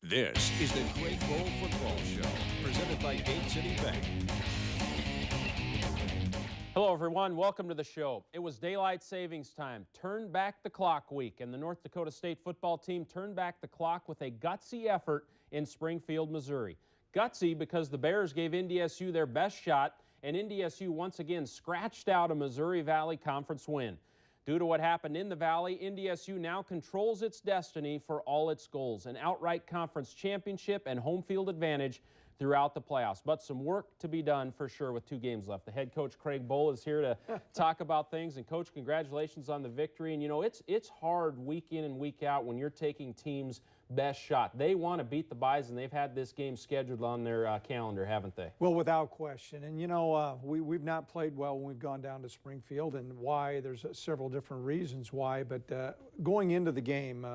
This is the Great Bowl Football Show, presented by Gate City Bank. Hello, everyone. Welcome to the show. It was daylight savings time, turn back the clock week, and the North Dakota State football team turned back the clock with a gutsy effort in Springfield, Missouri. Gutsy because the Bears gave NDSU their best shot, and NDSU once again scratched out a Missouri Valley Conference win. Due to what happened in the Valley, NDSU now controls its destiny for all its goals, an outright conference championship and home field advantage throughout the playoffs. But some work to be done for sure with 2 games left. The head coach, Craig Bohl, is here to talk about things. And, Coach, congratulations on the victory. And, you know, it's hard week in and week out when you're taking teams' best shot. They want to beat the Bison. They've had this game scheduled on their calendar, haven't they? Well, without question. And, you know, we've not played well when we've gone down to Springfield, and why. There's several different reasons why. But going into the game,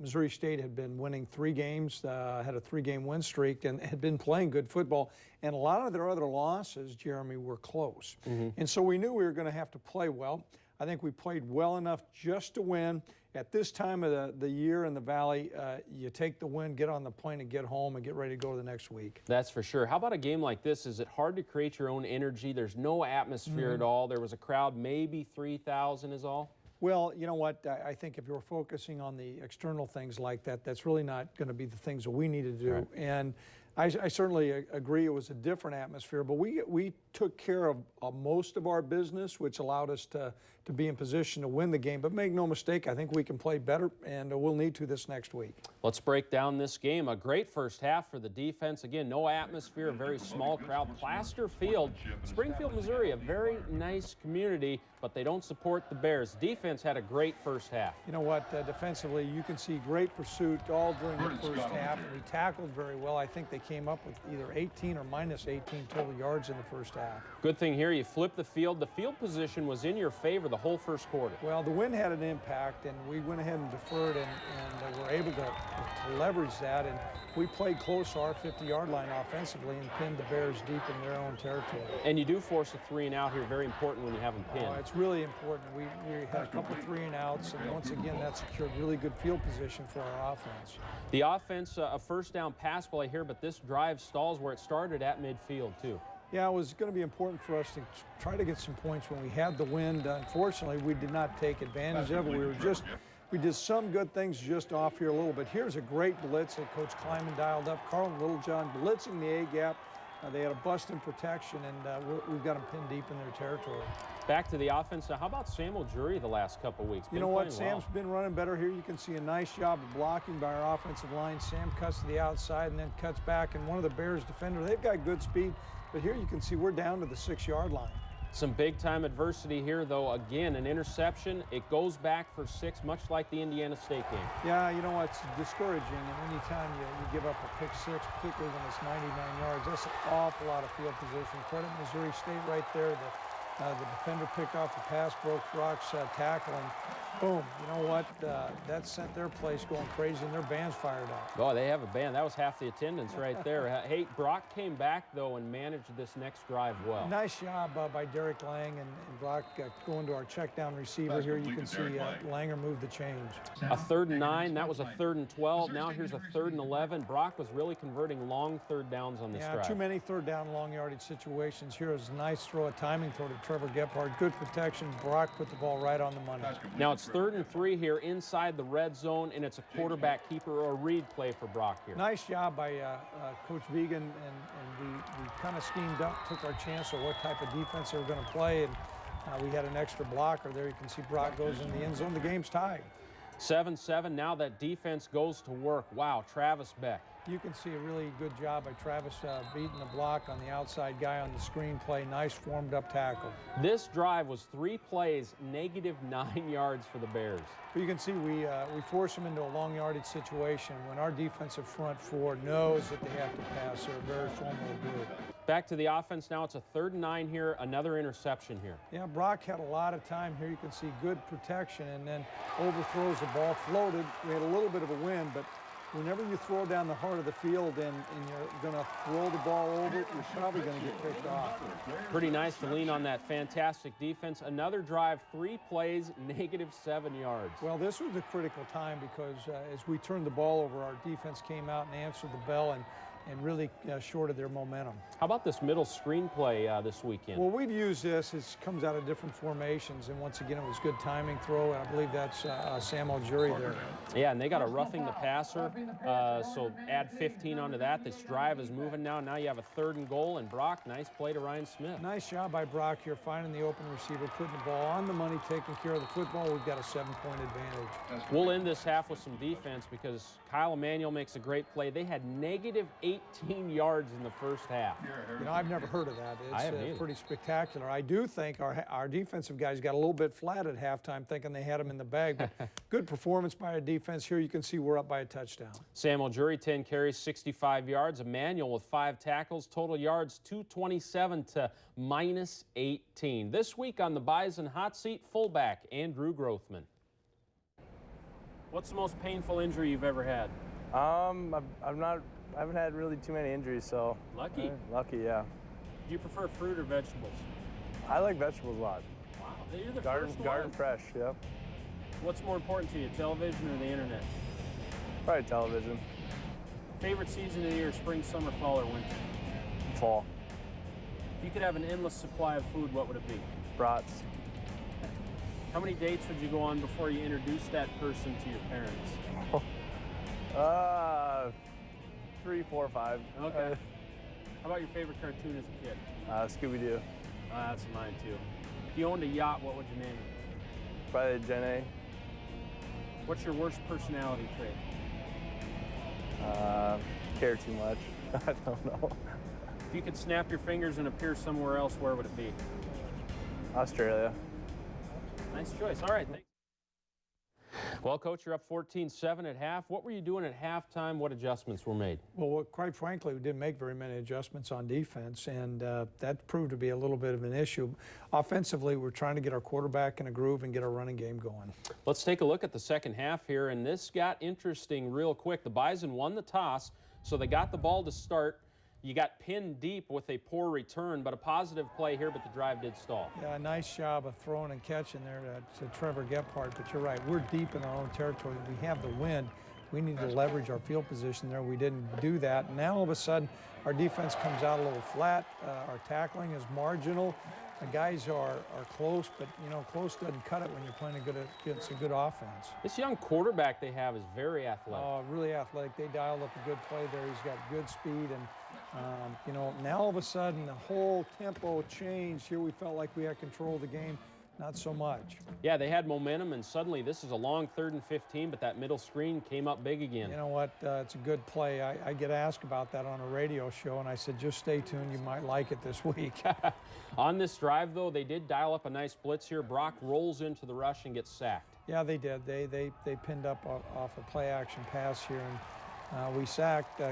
Missouri State had been winning 3 games, had a 3-game win streak, and had been playing good football. And a lot of their other losses, Jeremy, were close. And so we knew we were going to have to play well. I think we played well enough just to win. At this time of the year in the Valley, you take the win, get on the plane, and get home and get ready to go to the next week. That's for sure. How about a game like this? Is it hard to create your own energy? There's no atmosphere at all. There was a crowd, maybe 3,000 is all? Well, you know what? I think if you're focusing on the external things like that, that's really not going to be the things that we need to do. Right. And I certainly agree it was a different atmosphere, but we took care of most of our business, which allowed us to be in position to win the game. But make no mistake, I think we can play better, and we'll need to this next week. Let's break down this game. A great first half for the defense. Again, no atmosphere, a very small crowd. Plaster Field, Springfield, Missouri, a very nice community, but they don't support the Bears. Defense had a great first half. You know what? Defensively, you can see great pursuit all during the first half. We tackled very well. I think they came up with either 18 or minus 18 total yards in the first half. Good thing here, you flipped the field. The field position was in your favor the whole first quarter. Well, the wind had an impact, and we went ahead and deferred and were able to leverage that. And we played close to our 50-yard line offensively and pinned the Bears deep in their own territory. And you do force a 3-and-out here. Very important when you have them pinned. Oh, it's really important. We had a couple 3-and-outs, and once again, that secured really good field position for our offense. The offense, a first down pass play here, but this drive stalls where it started at midfield, too. Yeah, it was going to be important for us to try to get some points when we had the wind. Unfortunately, we did not take advantage of it. We did some good things just off here a little bit. Here's a great blitz that Coach Kleiman dialed up. Carlton Littlejohn blitzing the A-gap. They had a bust in protection, and we've got them pinned deep in their territory. Back to the offense now. How about Samuel Jury the last couple weeks? You know what? Sam's been running better here. You can see a nice job of blocking by our offensive line. Sam cuts to the outside and then cuts back, and one of the Bears defenders, they've got good speed, but here you can see we're down to the 6-yard line. Some big-time adversity here, though. Again, an interception. It goes back for 6, much like the Indiana State game. Yeah, you know, it's discouraging, and anytime you give up a pick 6, particularly when it's 99 yards, that's an awful lot of field position. Credit Missouri State right there. The defender picked off the pass, broke Brock's tackle, and boom, you know what? That sent their place going crazy, and their band's fired up. Oh, they have a band. That was half the attendance right there. Hey, Brock came back, though, and managed this next drive well. Nice job by Derek Lang, and Brock going to our check down receiver. Here you can see Langer move the change. A 3rd and 9. That was a 3rd and 12. Now here's a 3rd and 11. Brock was really converting long 3rd downs on this drive. Yeah, too many 3rd down, long yardage situations. Here is a nice throw, a timing throw to Trevor Gephardt. Good protection. Brock put the ball right on the money. Now it's 3rd and 3 here inside the red zone, and it's a quarterback keeper or read play for Brock here. Nice job by Coach Vegan, and we kind of schemed up, took our chance of what type of defense they were going to play, and we had an extra blocker there. You can see Brock goes in the end zone. The game's tied. 7-7. Now that defense goes to work. Wow, Travis Beck. You can see a really good job by Travis beating the block on the outside guy on the screen play. Nice formed up tackle. This drive was 3 plays, -9 yards for the Bears. But you can see we force them into a long yardage situation. When our defensive front 4 knows that they have to pass, they're a very formidable group. Back to the offense now. It's a 3rd and 9 here, another interception here. Yeah, Brock had a lot of time here. You can see good protection, and then overthrows the ball, floated. We had a little bit of a wind, but whenever you throw down the heart of the field and you're going to throw the ball over, you're probably going to get picked off. Pretty nice to lean on that fantastic defense. Another drive, 3 plays, -7 yards. Well, this was a critical time because as we turned the ball over, our defense came out and answered the bell and really shorted their momentum. How about this middle screen play this weekend? Well, we've used this. It comes out of different formations, and once again, it was good timing throw. I believe that's Sam Algieri there. Yeah, and they got a roughing the passer, so add 15 onto that. This drive is moving now. Now you have a 3rd and goal, and Brock, nice play to Ryan Smith. Nice job by Brock here, finding the open receiver, putting the ball on the money, taking care of the football. We've got a 7-point advantage. We'll end this half with some defense because Kyle Emanuel makes a great play. They had -18 yards in the first half. You know, I've never heard of that. I haven't either. Pretty spectacular. I do think our defensive guys got a little bit flat at halftime, thinking they had them in the bag, but good performance by our defense. Here you can see we're up by a touchdown. Sam Algieri, 10 carries, 65 yards. Emanuel with 5 tackles. Total yards, 227 to -18. This week on the Bison hot seat, fullback Andrew Grothman. What's the most painful injury you've ever had? I haven't had really too many injuries, so. Lucky. Lucky, yeah. Do you prefer fruit or vegetables? I like vegetables a lot. Wow, you're the Garden first one. fresh, yeah. What's more important to you, television or the internet? Probably television. Favorite season of the year, spring, summer, fall, or winter? Fall. If you could have an endless supply of food, what would it be? Brats. How many dates would you go on before you introduced that person to your parents? 3, 4, 5. Okay. How about your favorite cartoon as a kid? Scooby-Doo. That's mine too. If you owned a yacht, what would you name it? Probably Gen A. What's your worst personality trait? Care too much. I don't know. If you could snap your fingers and appear somewhere else, where would it be? Australia. Nice choice. All right, thanks. Well, Coach, you're up 14-7 at half. What were you doing at halftime? What adjustments were made? Well, quite frankly, we didn't make very many adjustments on defense, and that proved to be a little bit of an issue. Offensively, we're trying to get our quarterback in a groove and get our running game going. Let's take a look at the second half here, and this got interesting real quick. The Bison won the toss, so they got the ball to start. You got pinned deep with a poor return, but a positive play here, but the drive did stall. Yeah, nice job of throwing and catching there to Trevor Gephardt, but you're right. We're deep in our own territory. We have the wind. We need to leverage our field position there. We didn't do that. Now, all of a sudden, our defense comes out a little flat. Our tackling is marginal. The guys are close, but, you know, close doesn't cut it when you're playing against a good offense. This young quarterback they have is very athletic. Oh, really athletic. They dialed up a good play there. He's got good speed, and you know, now all of a sudden the whole tempo changed. Here we felt like we had control of the game. Not so much. Yeah, they had momentum, and suddenly this is a long 3rd and 15, but that middle screen came up big again. You know what? It's a good play. I get asked about that on a radio show, and I said, just stay tuned. You might like it this week. On this drive, though, they did dial up a nice blitz here. Brock rolls into the rush and gets sacked. Yeah, they did. They pinned up off a play-action pass here, and we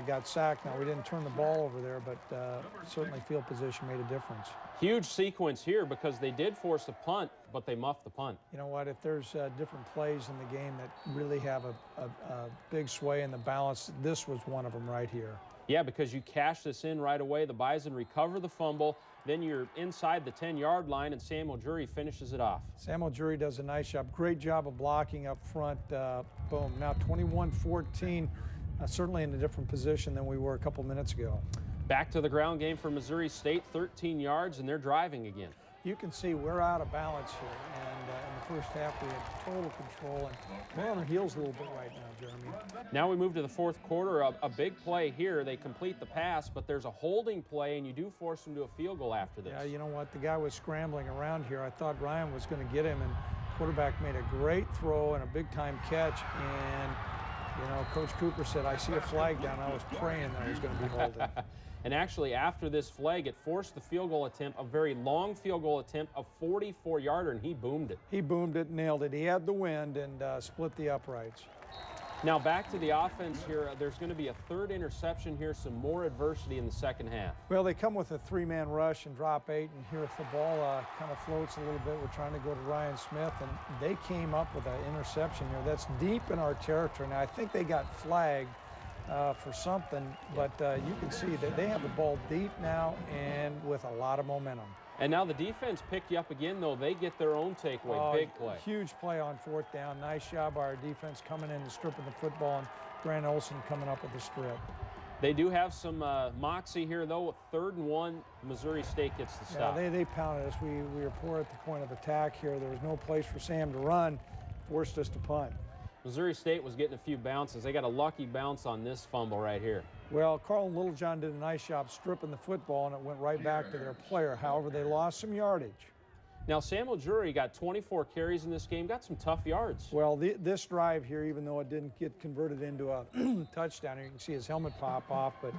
got sacked. Now, we didn't turn the ball over there, but certainly field position made a difference. Huge sequence here because they did force a punt, but they muffed the punt. You know what? If there's different plays in the game that really have a big sway in the balance, this was one of them right here. Yeah, because you cash this in right away. The Bison recover the fumble. Then you're inside the 10-yard line, and Sam Algieri finishes it off. Sam Algieri does a nice job. Great job of blocking up front. Boom. Now 21-14, certainly in a different position than we were a couple minutes ago. Back to the ground game for Missouri State, 13 yards, and they're driving again. You can see we're out of balance here, and in the first half we had total control, and we're on our heels a little bit right now, Jeremy. Now we move to the fourth quarter. A big play here. They complete the pass, but there's a holding play, and you do force them to a field goal after this. Yeah, you know what? The guy was scrambling around here. I thought Ryan was going to get him, and quarterback made a great throw and a big-time catch, and, you know, Coach Cooper said, I see a flag down. I was praying that I was going to be holding. And actually, after this flag, it forced the field goal attempt, a very long field goal attempt, a 44-yarder, and he boomed it. He boomed it, nailed it. He had the wind and split the uprights. Now back to the offense here. There's going to be a 3rd interception here, some more adversity in the second half. Well, they come with a 3-man rush and drop 8, and here if the ball kind of floats a little bit, we're trying to go to Ryan Smith, and they came up with an interception here. That's deep in our territory. Now, I think they got flagged for something, but you can see that they have the ball deep now and with a lot of momentum. And now the defense picked you up again, though. They get their own takeaway. Big play. Huge play on 4th down. Nice job by our defense coming in and stripping the football, and Grant Olson coming up with the strip. They do have some moxie here, though. 3rd and 1, Missouri State gets the stop. Yeah, they pounded us. We were poor at the point of attack here. There was no place for Sam to run, forced us to punt. Missouri State was getting a few bounces. They got a lucky bounce on this fumble right here. Well, Carlton Littlejohn did a nice job stripping the football, and it went right back to their player. However, they lost some yardage. Now, Samuel Jury got 24 carries in this game, got some tough yards. Well, this drive here, even though it didn't get converted into a touchdown, you can see his helmet pop off, but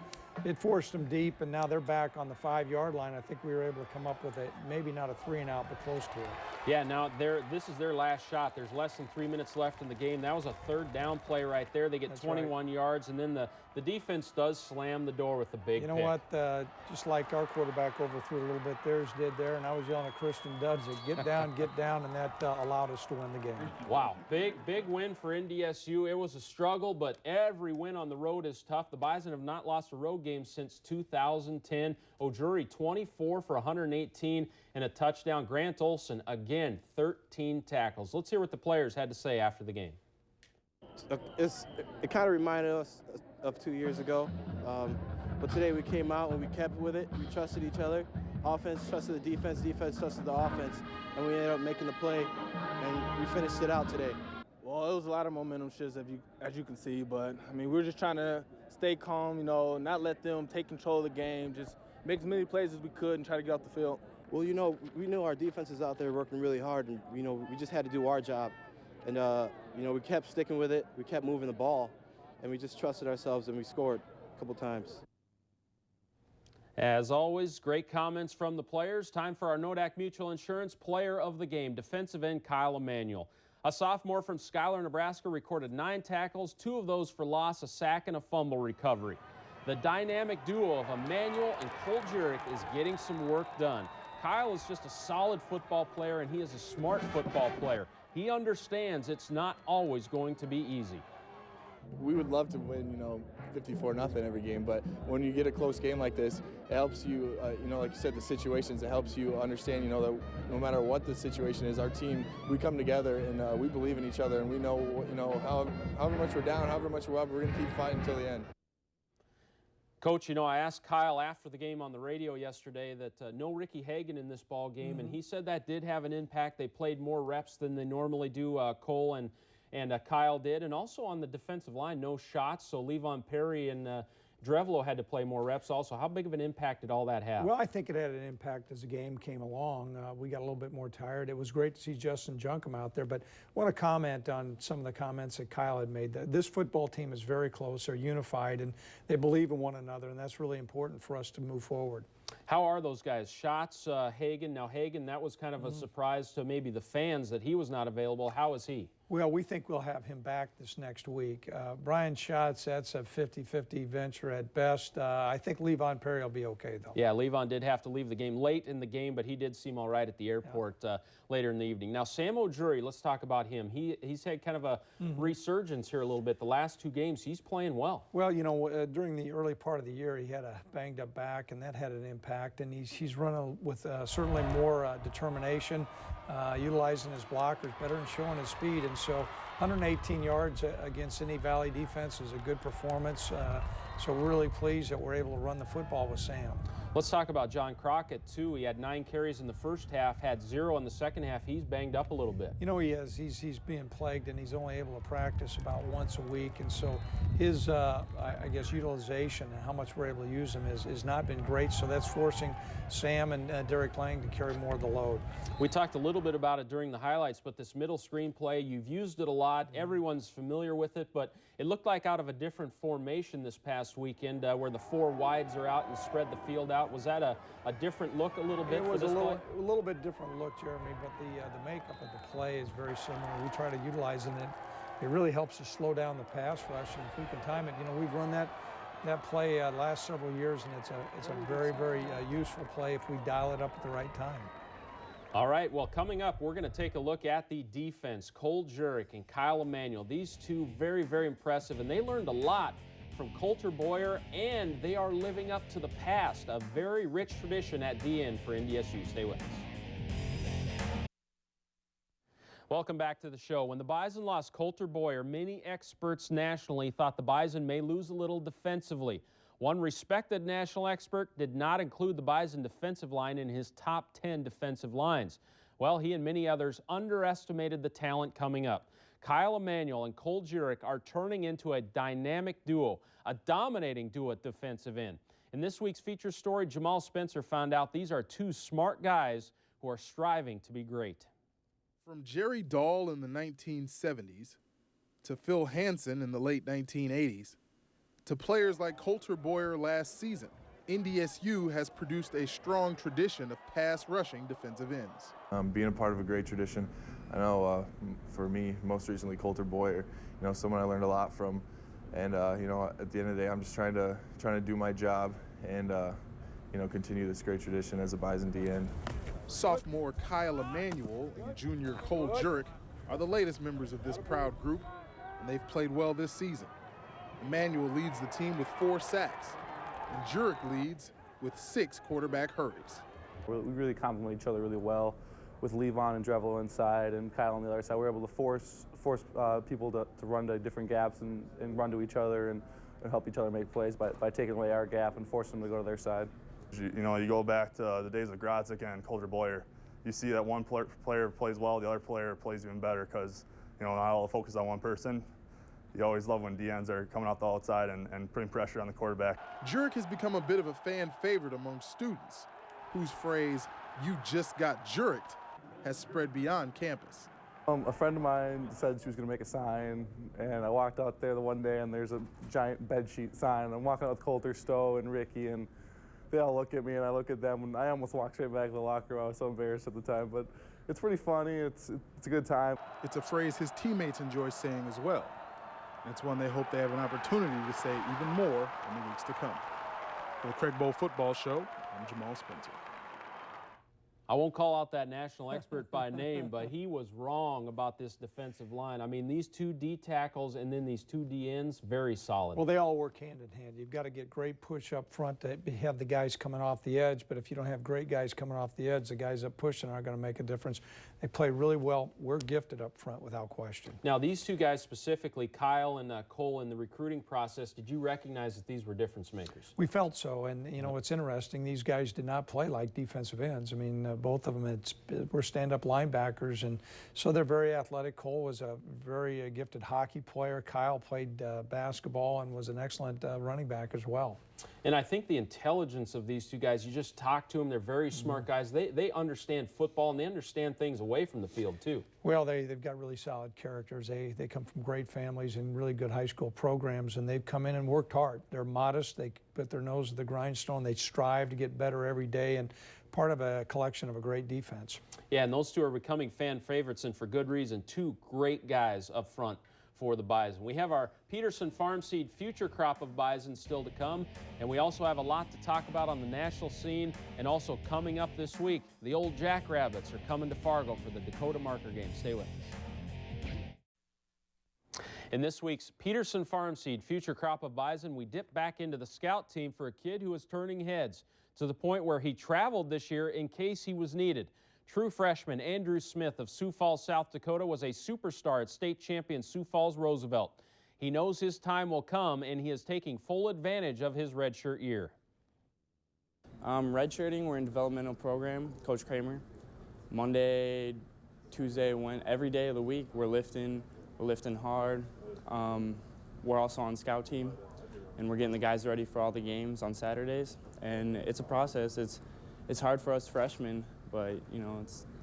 it forced them deep, and now they're back on the 5-yard line. I think we were able to come up with maybe not a 3-and-out, but close to it. Yeah, now this is their last shot. There's less than 3 minutes left in the game. That was a 3rd down play right there. They get 21 yards, and then the defense does slam the door with the big You know pick. what? Just like our quarterback overthrew a little bit, theirs did there, and I was yelling at Christian Duds, get down, and that allowed us to win the game. Wow, big win for NDSU. It was a struggle, but every win on the road is tough. The Bison have not lost a road game since 2010. O'Jury 24 for 118 and a touchdown. Grant Olson, again, 13 tackles. Let's hear what the players had to say after the game. It kind of reminded us of 2 years ago, but today we came out and we kept with it. We trusted each other. Offense trusted the defense, defense trusted the offense, and we ended up making the play, and we finished it out today. Well, it was a lot of momentum shifts, as you can see, but I mean, we're just trying to stay calm, you know, not let them take control of the game, just make as many plays as we could and try to get off the field. Well, you know, we know our defense is out there working really hard, and you know, we just had to do our job, and you know, we kept sticking with it, we kept moving the ball, and we just trusted ourselves, and we scored a couple times. As always, great comments from the players. Time for our Nodak Mutual Insurance Player of the Game, defensive end Kyle Emanuel. A sophomore from Schuyler, Nebraska, recorded 9 tackles, 2 of those for loss, a sack, and a fumble recovery. The dynamic duo of Emanuel and Cole Jurek is getting some work done. Kyle is just a solid football player, and he is a smart football player. He understands it's not always going to be easy. We would love to win, you know, 54-0 every game, but when you get a close game like this, it helps you, you know, like you said, the situations, it helps you understand, you know, that no matter what the situation is, our team, we come together and we believe in each other, and we know, you know, however much we're down, however much we're up, we're going to keep fighting until the end. Coach, you know, I asked Kyle after the game on the radio yesterday that no Ricky Hagan in this ball game, and he said that did have an impact. They played more reps than they normally do, Cole and Kyle did, and also on the defensive line, no shots, so Levon Perry and Drevlo had to play more reps also. How big of an impact did all that have? Well, I think it had an impact as the game came along. We got a little bit more tired. It was great to see Justin Junkum out there, but I want to comment on some of the comments that Kyle had made. This football team is very close. They're unified, and they believe in one another, and that's really important for us to move forward. How are those guys? Shots, Hagan. Now, Hagan, that was kind of a surprise to maybe the fans that he was not available. How is he? Well, we think we'll have him back this next week. Brian Schatz, that's a 50-50 venture at best. I think Levon Perry will be okay, though. Yeah, Levon did have to leave the game late in the game, but he did seem all right at the airport later in the evening. Now, Sam O'Jury, let's talk about him. He's had kind of a resurgence here a little bit. The last 2 games, he's playing well. Well, you know, during the early part of the year, he had a banged-up back, and that had an impact. And he's running with certainly more determination, utilizing his blockers better and showing his speed. And so 118 yards against any Valley defense is a good performance. So we're really pleased that we're able to run the football with Sam. Let's talk about John Crockett, too. He had 9 carries in the first half, had 0 in the second half. He's banged up a little bit. You know, he is. He's being plagued, and he's only able to practice about once a week. And so his, I guess, utilization and how much we're able to use him has not been great. So that's forcing Sam and Derek Lang to carry more of the load. We talked a little bit about it during the highlights, but this middle screen play, you've used it a lot. Everyone's familiar with it, but it looked like out of a different formation this past weekend where the 4 wides are out and spread the field out. Was that a different look a little bit It for was this play? a little bit different look, Jeremy, but the makeup of the play is very similar. We try to utilize it. It really helps us slow down the pass rush, and if we can time it, you know, we've run that play last several years, and it's a very, very useful play if we dial it up at the right time. All right, well, coming up, we're going to take a look at the defense. Cole Jurek and Kyle Emanuel, these 2 very, very impressive, and they learned a lot from Coulter Boyer, and they are living up to the past, a very rich tradition at DN for NDSU. Stay with us. Welcome back to the show. When the Bison lost Coulter Boyer, many experts nationally thought the Bison may lose a little defensively. One respected national expert did not include the Bison defensive line in his top 10 defensive lines. Well, he and many others underestimated the talent coming up. Kyle Emanuel and Cole Jurek are turning into a dynamic duo, a dominating duo at defensive end. In this week's feature story, Jamal Spencer found out these are two smart guys who are striving to be great. From Jerry Dahl in the 1970s to Phil Hansen in the late 1980s to players like Coulter Boyer last season, NDSU has produced a strong tradition of pass rushing defensive ends. Being a part of a great tradition, I know for me, most recently Coulter Boyer, someone I learned a lot from, and at the end of the day, I'm just trying to do my job and continue this great tradition as a Bison DN. Sophomore Kyle Emanuel and junior Cole Jurek are the latest members of this proud group, and they've played well this season. Emanuel leads the team with 4 sacks, and Jurek leads with 6 quarterback hurries. We really complement each other really well with Levon and Drevlo inside and Kyle on the other side. We're able to force people to run to different gaps and run to each other and help each other make plays by taking away our gap and forcing them to go to their side. You go back to the days of Grodzick and Coulter Boyer. You see that one player plays well, the other player plays even better because, not all the focus on one person. You always love when DNs are coming out the outside and putting pressure on the quarterback. Jurek has become a bit of a fan favorite among students, whose phrase, "you just got Jureked," has spread beyond campus. A friend of mine said she was going to make a sign, and I walked out there the one day, and there's a giant bedsheet sign. And I'm walking out with Coulter, Stowe, and Ricky, and they all look at me, and I look at them, and I almost walked straight back to the locker room. I was so embarrassed at the time, but it's pretty funny. It's a good time. It's a phrase his teammates enjoy saying as well. And it's one they hope they have an opportunity to say even more in the weeks to come. For the Craig Bohl Football Show, I'm Jamal Spencer. I won't call out that national expert by name, but he was wrong about this defensive line. I mean, these 2 D tackles and then these 2 DNs, very solid. Well, they all work hand in hand. You've got to get great push up front to have the guys coming off the edge, but if you don't have great guys coming off the edge, the guys up pushing aren't going to make a difference. They play really well. We're gifted up front without question. Now, these 2 guys specifically, Kyle and Cole, in the recruiting process, did you recognize that these were difference makers? We felt so, and it's interesting. These guys did not play like defensive ends. I mean, both of them were stand-up linebackers, and so they're very athletic. Cole was a very gifted hockey player. Kyle played basketball and was an excellent running back as well. And I think the intelligence of these 2 guys, you just talk to them, they're very smart guys. They understand football, and they understand things away from the field, too. Well, they've got really solid characters. They come from great families and really good high school programs, and they've come in and worked hard. They're modest. They put their nose to the grindstone. They strive to get better every day, and part of a collection of a great defense. Yeah, and those 2 are becoming fan favorites, and for good reason. 2 great guys up front for the Bison. We have our Peterson Farm Seed future crop of Bison still to come, and we also have a lot to talk about on the national scene, and also coming up this week, the old Jackrabbits are coming to Fargo for the Dakota Marker game. Stay with us. In this week's Peterson Farm Seed future crop of Bison, we dip back into the scout team for a kid who is turning heads, to the point where he traveled this year in case he was needed. True freshman Andrew Smith of Sioux Falls, South Dakota was a superstar at state champion Sioux Falls Roosevelt. He knows his time will come, and he is taking full advantage of his redshirt year. Redshirting, we're in developmental program, Coach Kramer. Monday, Tuesday, every day of the week, we're lifting hard. We're also on scout team, and we're getting the guys ready for all the games on Saturdays. And it's a process. It's hard for us freshmen, but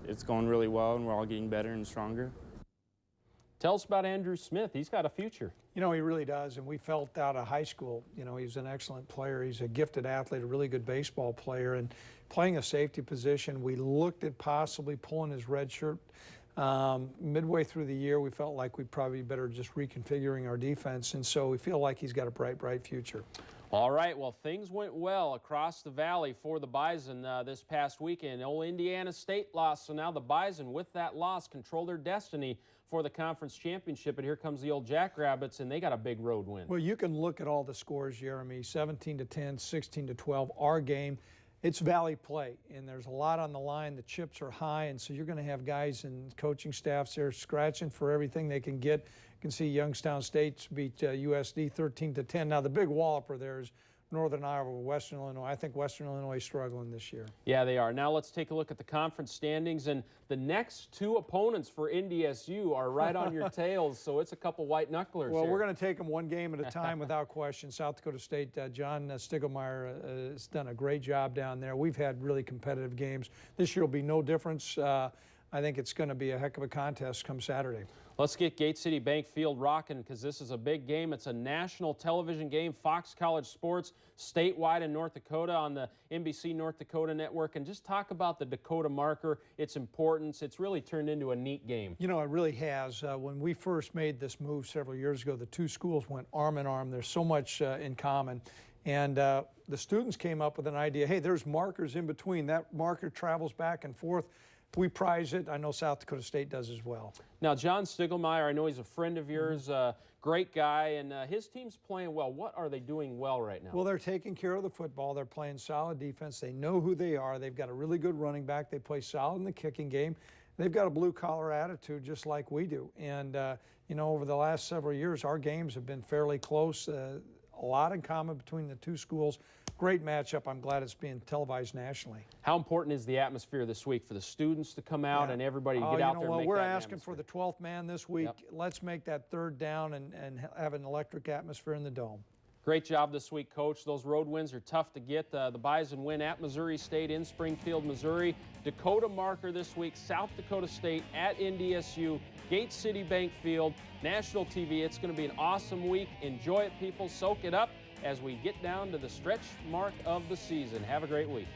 it's going really well, and we're all getting better and stronger. Tell us about Andrew Smith. He's got a future. He really does, and we felt out of high school, he's an excellent player. He's a gifted athlete, a really good baseball player, and playing a safety position, we looked at possibly pulling his red shirt. Midway through the year, we felt like we'd probably better just reconfiguring our defense, and so we feel like he's got a bright future. All right, well, things went well across the valley for the Bison this past weekend. Old Indiana State lost, so now the Bison, with that loss, control their destiny for the conference championship. And here comes the old Jackrabbits, and they got a big road win. Well, you can look at all the scores, Jeremy, 17-10, 16-12, our game. It's valley play, and there's a lot on the line. The chips are high, and so you're going to have guys and coaching staffs there scratching for everything they can get. You can see Youngstown State beat USD 13-10. Now, the big walloper there is Northern Iowa, Western Illinois. I think Western Illinois is struggling this year. Yeah, they are. Now let's take a look at the conference standings, and the next two opponents for NDSU are right on your tails, so it's a couple white knucklers. Well, here. we're going to take them one game at a time without question. South Dakota State, John Stiglmeyer has done a great job down there. We've had really competitive games. This year will be no difference. I think it's going to be a heck of a contest come Saturday. Let's get Gate City Bank Field rocking, because this is a big game. It's a national television game, Fox College Sports, statewide in North Dakota on the NBC North Dakota Network. And just talk about the Dakota marker, its importance. It's really turned into a neat game. You know, it really has. When we first made this move several years ago, the two schools went arm in arm. There's so much in common. And the students came up with an idea, hey, there's markers in between. That marker travels back and forth. We prize it. I know South Dakota State does as well. Now, John Stiglmeyer, I know he's a friend of yours, great guy, and his team's playing well. What are they doing well right now? Well, they're taking care of the football. They're playing solid defense. They know who they are. They've got a really good running back. They play solid in the kicking game. They've got a blue-collar attitude just like we do. And, you know, over the last several years, our games have been fairly close. A lot in common between the two schools. Great matchup. I'm glad it's being televised nationally. How important is the atmosphere this week for the students to come out and everybody to get out there and well, make we're that asking atmosphere? for the 12th man this week. Yep. Let's make that third down and have an electric atmosphere in the dome. Great job this week, Coach. Those road wins are tough to get. The Bison win at Missouri State in Springfield, Missouri. Dakota marker this week, South Dakota State at NDSU, Gate City Bank Field, national TV. It's going to be an awesome week. Enjoy it, people. Soak it up as we get down to the stretch mark of the season. Have a great week.